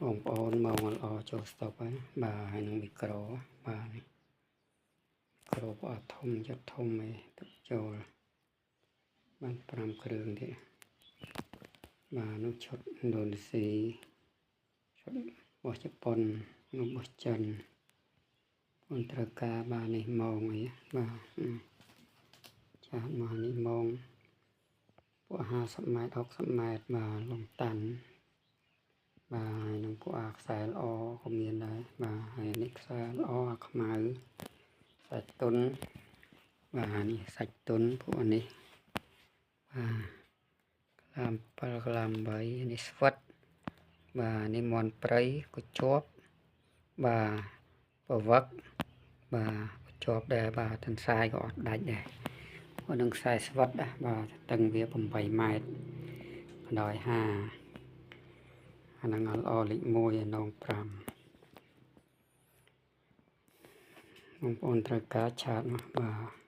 បងប្អូនមកល្អចូលស្តុបហើយបាទហើយនឹងមីក្រូបាទនេះក្រូអត់ធំចិត្តធំឯងទឹកចូលបាន5គ្រឿងទៀតបាទនោះឈុតឥណ្ឌូនេស៊ីឈុតរបស់ជប៉ុននោះរបស់ចិនអូនត្រូវការបាទនេះម៉ោងអីបាទចាស់មកនេះម៉ោងពួក50ម៉ែត្រ60ម៉ែត្របាទលំតាន់បាទហើយនឹងពួកខ្សែល្អក៏មានដែរបាទហើយនេះខ្សែល្អខ្មៅសាច់ទុនបាទនេះសាច់ទុនពួកនេះបាទក្លាម7ក្លាម8នេះស្វិតបាទនេះមន់ព្រៃក៏ជាប់បាទប្រវឹកបាទជាប់ដែរបាទទន្សាយក៏អត់ដាច់ដែរព្រោះនឹងខ្សែស្វិតណាបាទតឹងវា8ម៉ែត្រដោយ5អាហ្នឹងល្អលេខ1ឯនង5បងប្អូនត្រូវការឆាតមកបាទ